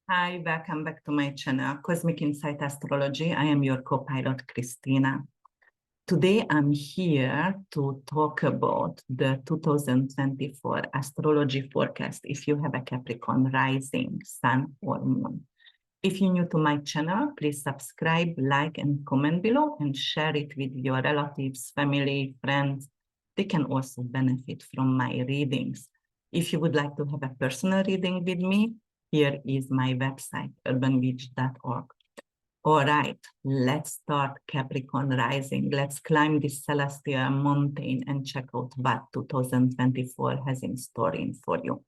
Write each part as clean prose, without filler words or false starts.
Hi, welcome back to my channel, Cosmic Insight Astrology. I am your co-pilot, Krisztina. Today, I'm here to talk about the 2024 astrology forecast if you have a Capricorn rising, sun, or moon. If you're new to my channel, please subscribe, like, and comment below, and share it with your relatives, family, friends. They can also benefit from my readings. If you would like to have a personal reading with me, here is my website, UrbanWitch.org. All right, let's start Capricorn rising. Let's climb this celestial mountain and check out what 2024 has in store for you.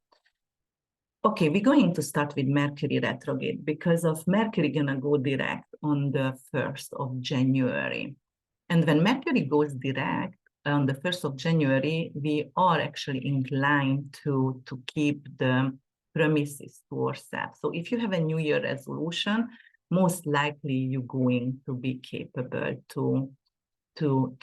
Okay, we're going to start with Mercury retrograde because of Mercury gonna go direct on the 1st of January. And when Mercury goes direct on the 1st of January, we are actually inclined to keep the promises to ourselves. So if you have a New Year resolution, most likely you're going to be capable to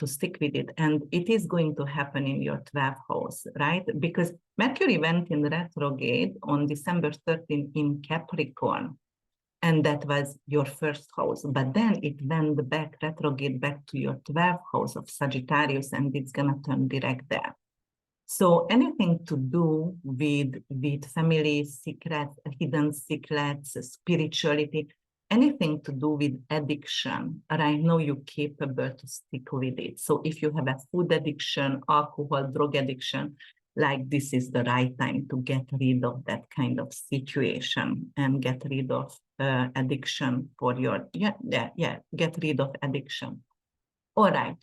stick with it. And it is going to happen in your 12th house, right? Because Mercury went in retrograde on December 13 in Capricorn, and that was your first house. But then it went back, retrograde back to your 12th house of Sagittarius, and it's gonna turn direct there. So anything to do with family secrets, hidden secrets, spirituality, anything to do with addiction, I know you're capable to stick with it. So if you have a food addiction, alcohol, drug addiction, like this is the right time to get rid of that kind of situation and get rid of addiction for your, get rid of addiction. All right,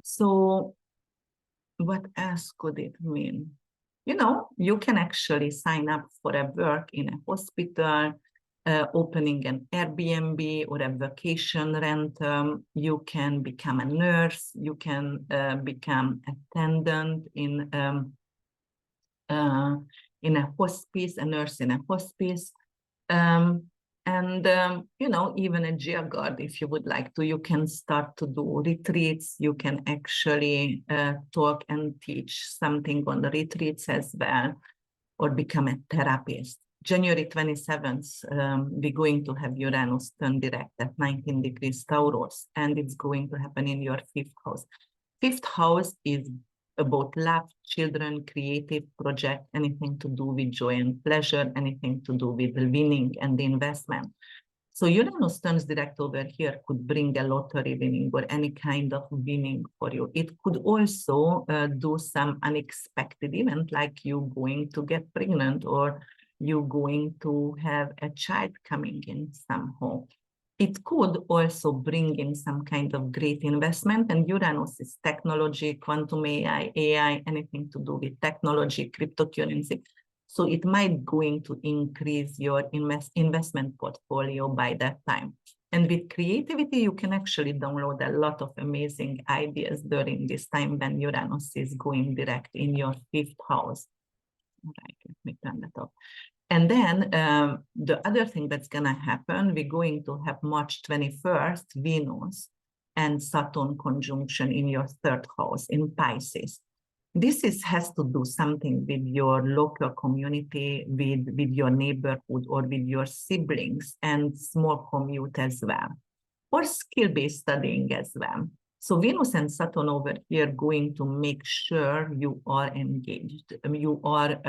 so what else could it mean? You know, you can actually sign up for a work in a hospital, opening an Airbnb or a vacation rental. You can become a nurse. You can become attendant in a hospice, a nurse in a hospice. You know, even a gear guard, if you would like to, you can start to do retreats. You can actually talk and teach something on the retreats as well, or become a therapist. January 27th, we're going to have Uranus turn direct at 19 degrees Taurus, and it's going to happen in your 5th house. 5th house is about love, children, creative project, anything to do with joy and pleasure, anything to do with winning and investment. So Uranus turns direct over here could bring a lottery winning or any kind of winning for you. It could also do some unexpected event, like you going to get pregnant or you going to have a child coming in somehow. It could also bring in some kind of great investment, and Uranus is technology, quantum AI, anything to do with technology, cryptocurrency. So it might going to increase your investment portfolio by that time. And with creativity, you can actually download a lot of amazing ideas during this time when Uranus is going direct in your 5th house. All right, let me turn that off. And then the other thing that's going to happen, we're going to have March 21st, Venus and Saturn conjunction in your 3rd house in Pisces. This has to do something with your local community, with your neighborhood, or with your siblings, and small commute as well, or skill-based studying as well. So Venus and Saturn over here going to make sure you are engaged. You are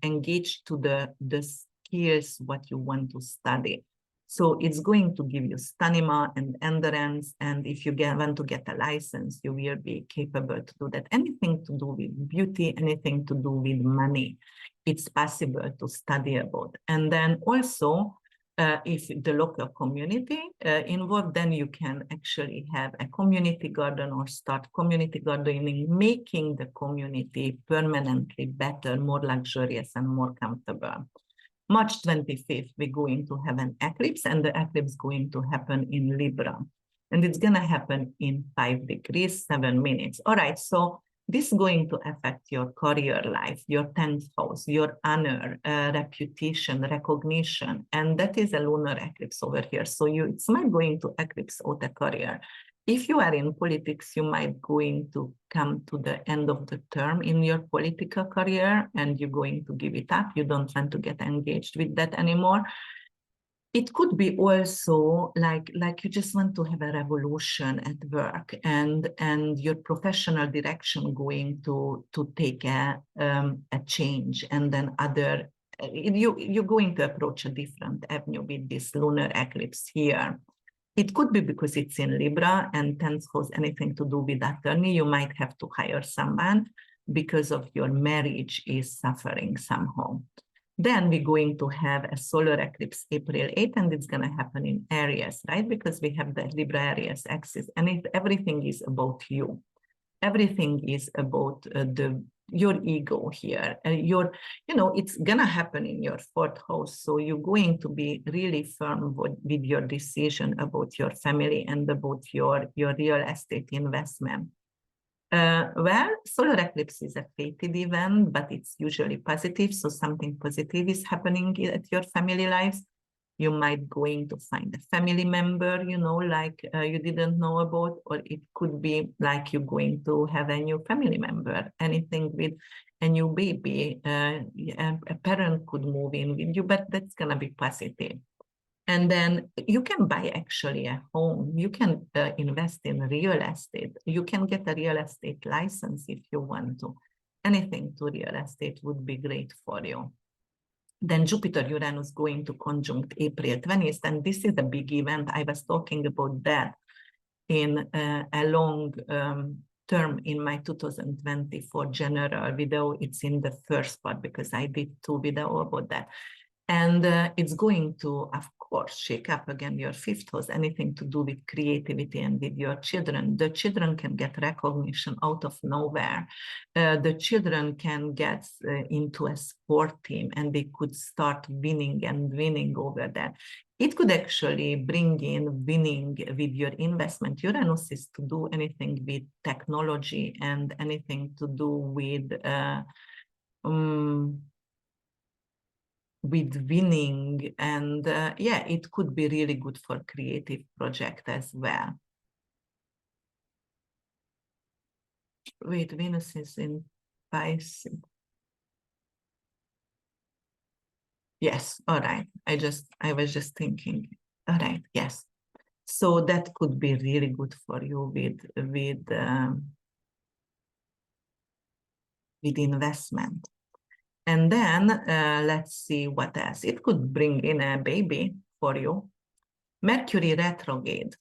engaged to the skills what you want to study. So it's going to give you stamina and endurance. And if you want to get a license, you will be capable to do that. Anything to do with beauty, anything to do with money, it's possible to study about. And then also, if the local community involved, then you can actually have a community garden or start community gardening, making the community permanently better, more luxurious, and more comfortable. March 25th, we're going to have an eclipse, and the eclipse is going to happen in Libra. And it's going to happen in 5 degrees, 7 minutes. All right, so this is going to affect your career life, your 10th house, your honor, reputation, recognition. And that is a lunar eclipse over here. So it's not going to eclipse out a career. If you are in politics, you might going to come to the end of the term in your political career and you're going to give it up. You don't want to get engaged with that anymore. It could be also like you just want to have a revolution at work and your professional direction going to take a change, and then you're going to approach a different avenue with this lunar eclipse here. It could be because it's in Libra and 10th house, anything to do with attorney. You might have to hire someone because of your marriage is suffering somehow. Then we're going to have a solar eclipse April 8th, and it's going to happen in Aries, right? Because we have the Libra Aries axis, and everything is about you. Everything is about your ego here. It's going to happen in your 4th house. So you're going to be really firm with your decision about your family and about your real estate investment. Well, solar eclipse is a fated event, but it's usually positive. So something positive is happening at your family lives. You might going to find a family member, you didn't know about, or it could be like you're going to have a new family member, anything with a new baby. A parent could move in with you, but that's going to be positive. And then you can buy actually a home. You can invest in real estate. You can get a real estate license if you want to. Anything to real estate would be great for you. Then Jupiter-Uranus going to conjunct April 20th, and this is a big event. I was talking about that in a long term in my 2024 general video. It's in the first part because I did 2 videos about that. And it's going to, of course, shake up again your 5th house, anything to do with creativity and with your children. The children can get recognition out of nowhere. The children can get into a sport team and they could start winning over that. It could actually bring in winning with your investment. Uranus is to do anything with technology and anything to do with winning, and it could be really good for creative project as well. Wait, Venus is in Pisces. Yes, all right. I was just thinking. All right, yes. So that could be really good for you with investment. And then let's see what else. It could bring in a baby for you. Mercury retrograde.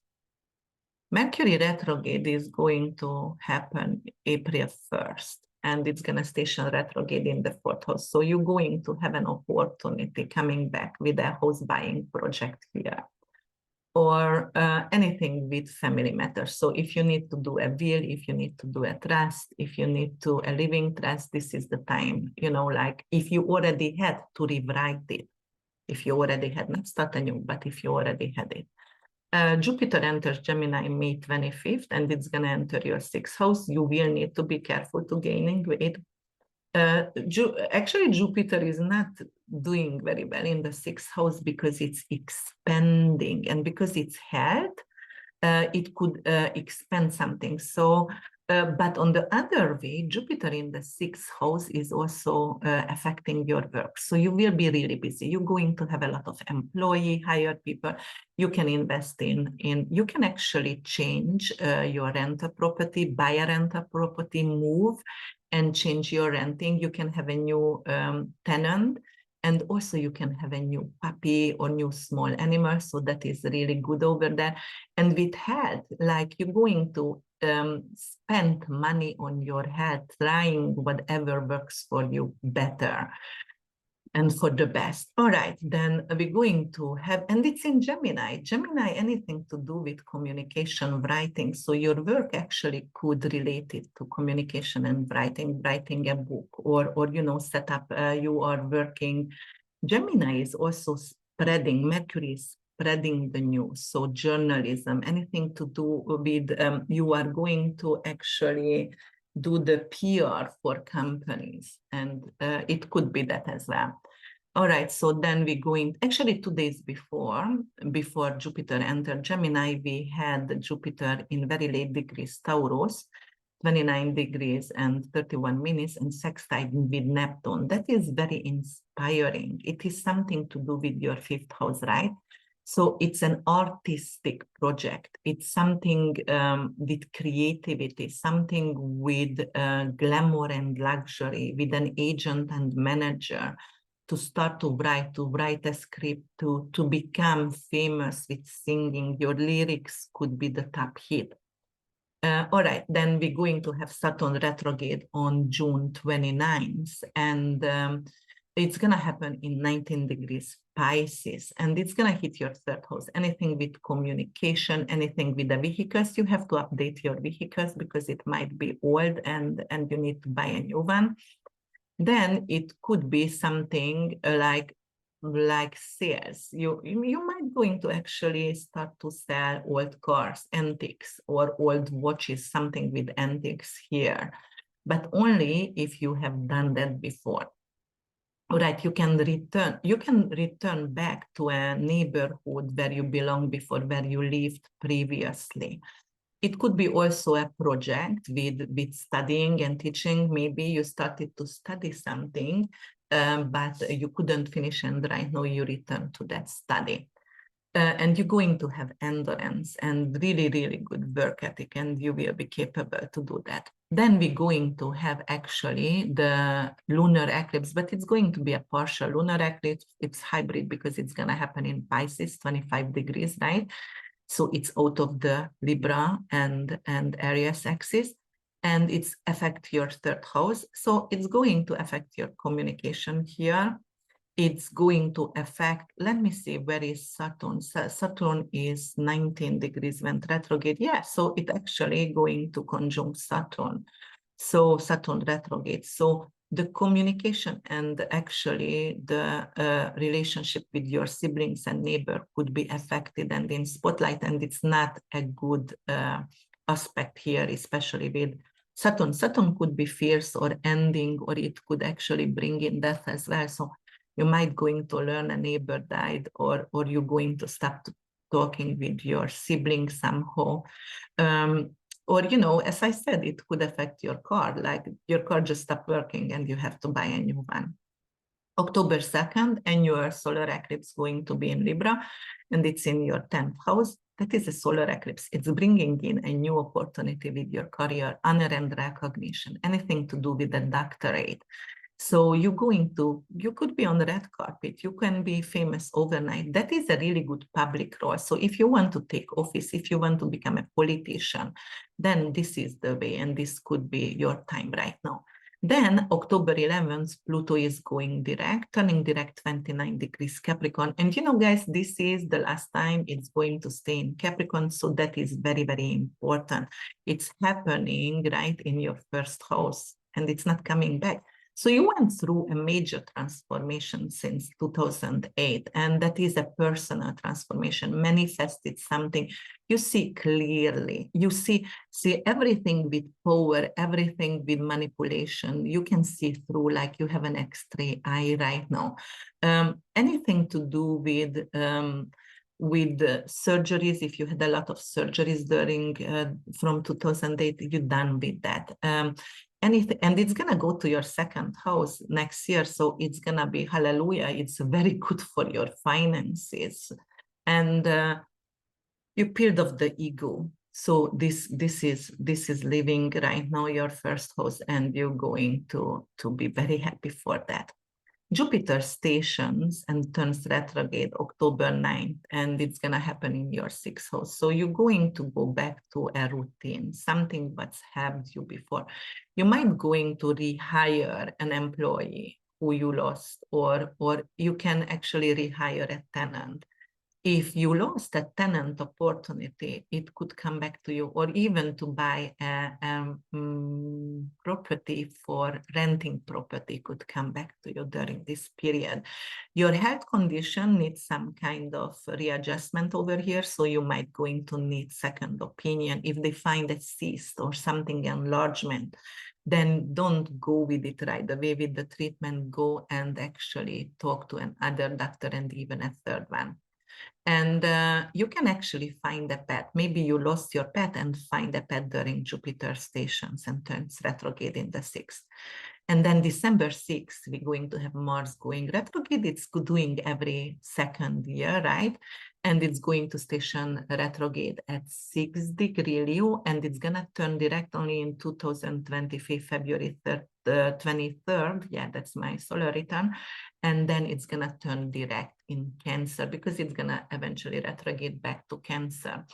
Mercury retrograde is going to happen April 1st, and it's going to station retrograde in the 4th house. So you're going to have an opportunity coming back with a house buying project here, or anything with family matters. So if you need to do a will, if you need to do a trust, if you need to a living trust, this is the time, like if you already had to rewrite it, if you already had, not start anew, but if you already had it. Jupiter enters Gemini May 25th, and it's going to enter your 6th house. You will need to be careful to gaining weight. Actually, Jupiter is not doing very well in the 6th house because it's expanding, and because it's health, it could expand something. So, but on the other way, Jupiter in the 6th house is also affecting your work. So you will be really busy. You're going to have a lot of employee, hired people. You can invest in you can actually change your rental property, buy a rental property, move and change your renting. You can have a new tenant, and also you can have a new puppy or new small animal. So that is really good over there. And with health, like you're going to spend money on your health, trying whatever works for you better and for the best. All right, then we're going to have, and it's in Gemini. Gemini, anything to do with communication, writing. So your work actually could relate it to communication and writing a book, or set up, you are working. Gemini is also spreading, Mercury is spreading the news. So journalism, anything to do with, you are going to actually do the PR for companies, and it could be that as well. All right, so then we're going, actually 2 days before Jupiter entered Gemini, we had Jupiter in very late degrees Taurus, 29 degrees and 31 minutes, and sextile with Neptune. That is very inspiring. It is something to do with your 5th house, right? So it's an artistic project. It's something with creativity, something with glamour and luxury, with an agent and manager, to start to write a script, to become famous with singing. Your lyrics could be the top hit. All right, then we're going to have Saturn retrograde on June 29th, and it's going to happen in 19 degrees Pisces, and it's going to hit your 3rd house. Anything with communication, anything with the vehicles, you have to update your vehicles because it might be old and you need to buy a new one. Then it could be something like sales. You might going to actually start to sell old cars, antiques, or old watches, something with antiques here, but only if you have done that before. All right, you can return back to a neighborhood where you belong before, where you lived previously. It could be also a project with studying and teaching. Maybe you started to study something, but you couldn't finish, and right now you return to that study. And you're going to have endurance and really, really good work ethic, and you will be capable to do that. Then we're going to have actually the lunar eclipse, but it's going to be a partial lunar eclipse. It's hybrid because it's going to happen in Pisces, 25 degrees, right? So it's out of the Libra and Aries axis, and it's affect your 3rd house. So it's going to affect your communication here. It's going to affect, let me see, where is Saturn? Saturn is 19 degrees when retrograde. Yeah, so it's actually going to conjunct Saturn. So Saturn retrograde. So the communication and actually the relationship with your siblings and neighbor could be affected and in spotlight, and it's not a good aspect here, especially with Saturn. Saturn could be fierce or ending, or it could actually bring in death as well. So you might going to learn a neighbor died, or you're going to stop talking with your siblings somehow. Or, you know, as I said, it could affect your car, like your car just stopped working and you have to buy a new one. October 2nd, annual solar eclipse going to be in Libra, and it's in your 10th house. That is a solar eclipse. It's bringing in a new opportunity with your career, honor and recognition, anything to do with the doctorate. So you could be on the red carpet, you can be famous overnight. That is a really good public role. So if you want to take office, if you want to become a politician, then this is the way, and this could be your time right now. Then October 11th, Pluto is going direct, turning direct 29 degrees Capricorn. And you know, guys, this is the last time it's going to stay in Capricorn. So that is very, very important. It's happening right in your 1st house, and it's not coming back. So you went through a major transformation since 2008, and that is a personal transformation, manifested something. You see clearly, you see everything with power, everything with manipulation. You can see through like you have an X-ray eye right now. Anything to do with surgeries, if you had a lot of surgeries during from 2008, you're done with that. Anything, and it's gonna go to your 2nd house next year, so it's gonna be hallelujah. It's very good for your finances, and you peeled off the ego. So this is living right now your 1st house, and you're going to be very happy for that. Jupiter stations and turns retrograde October 9th, and it's going to happen in your 6th house. So you're going to go back to a routine, something that's helped you before. You might going to rehire an employee who you lost, or you can actually rehire a tenant. If you lost a tenant opportunity, it could come back to you, or even to buy a property for renting property could come back to you during this period. Your health condition needs some kind of readjustment over here, so you might going to need second opinion if they find a cyst or something enlargement. then don't go with it right away with the treatment. Go and actually talk to another doctor and even a third one. And you can actually find a pet. Maybe you lost your pet and find a pet during Jupiter stations and turns retrograde in the 6th. And then December 6th, we're going to have Mars going retrograde. It's doing every second year, right? And it's going to station retrograde at 6 degree Leo, and it's going to turn direct only in 2025, February 23rd. Yeah, that's my solar return. And then it's going to turn direct in Cancer because it's going to eventually retrograde back to Cancer.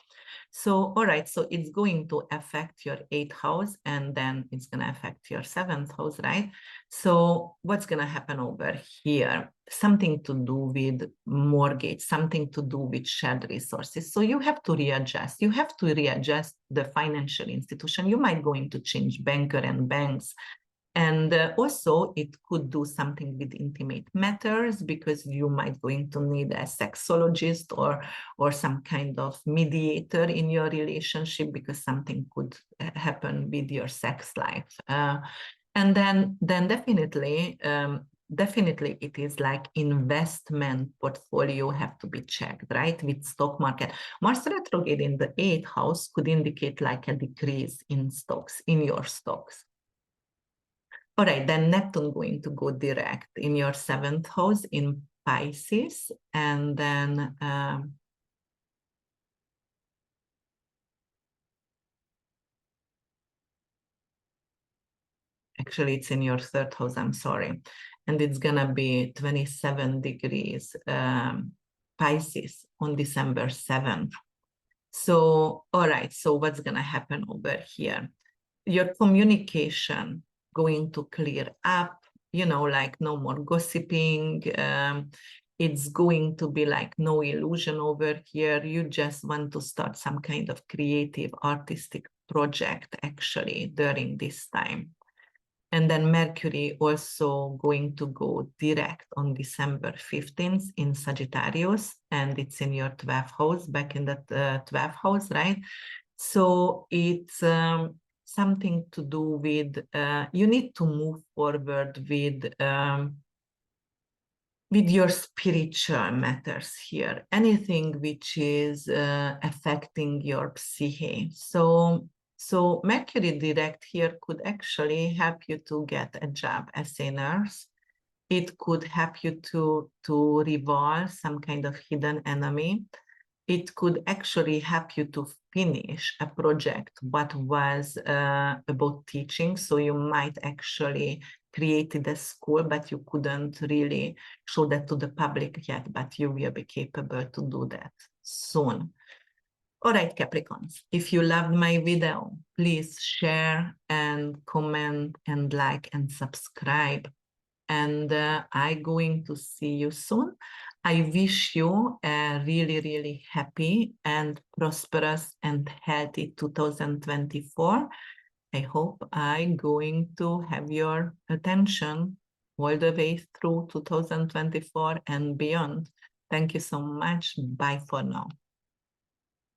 So, all right, so it's going to affect your 8th house, and then it's going to affect your 7th house, right? So what's going to happen over here? Something to do with mortgage, something to do with shared resources. So you have to readjust. You have to readjust the financial institution. You might going to change banker and banks. And also it could do something with intimate matters because you might going to need a sexologist or some kind of mediator in your relationship because something could happen with your sex life. And then definitely it is like investment portfolio have to be checked, right? With stock market. Mars retrograde in the 8th house could indicate like a decrease in stocks, in your stocks. All right, then Neptune going to go direct in your 7th house in Pisces, and then actually it's in your 3rd house, I'm sorry, and it's gonna be 27 degrees Pisces on December 7th. So, all right, so what's gonna happen over here? Your communication going to clear up, you know, like no more gossiping. It's going to be like no illusion over here. You just want to start some kind of creative artistic project actually during this time. And then Mercury also going to go direct on December 15th in Sagittarius, and it's in your 12th house, back in the 12th house, right? So it's something to do with, you need to move forward with your spiritual matters here, anything which is affecting your psyche. So Mercury direct here could actually help you to get a job as a nurse. It could help you to revolve some kind of hidden enemy. It could actually help you to finish a project what was about teaching. So you might actually created a school, but you couldn't really show that to the public yet, but you will be capable to do that soon. All right, Capricorns, if you loved my video, please share and comment and like and subscribe. And I'm going to see you soon. I wish you a really, really happy and prosperous and healthy 2024. I hope I'm going to have your attention all the way through 2024 and beyond. Thank you so much. Bye for now.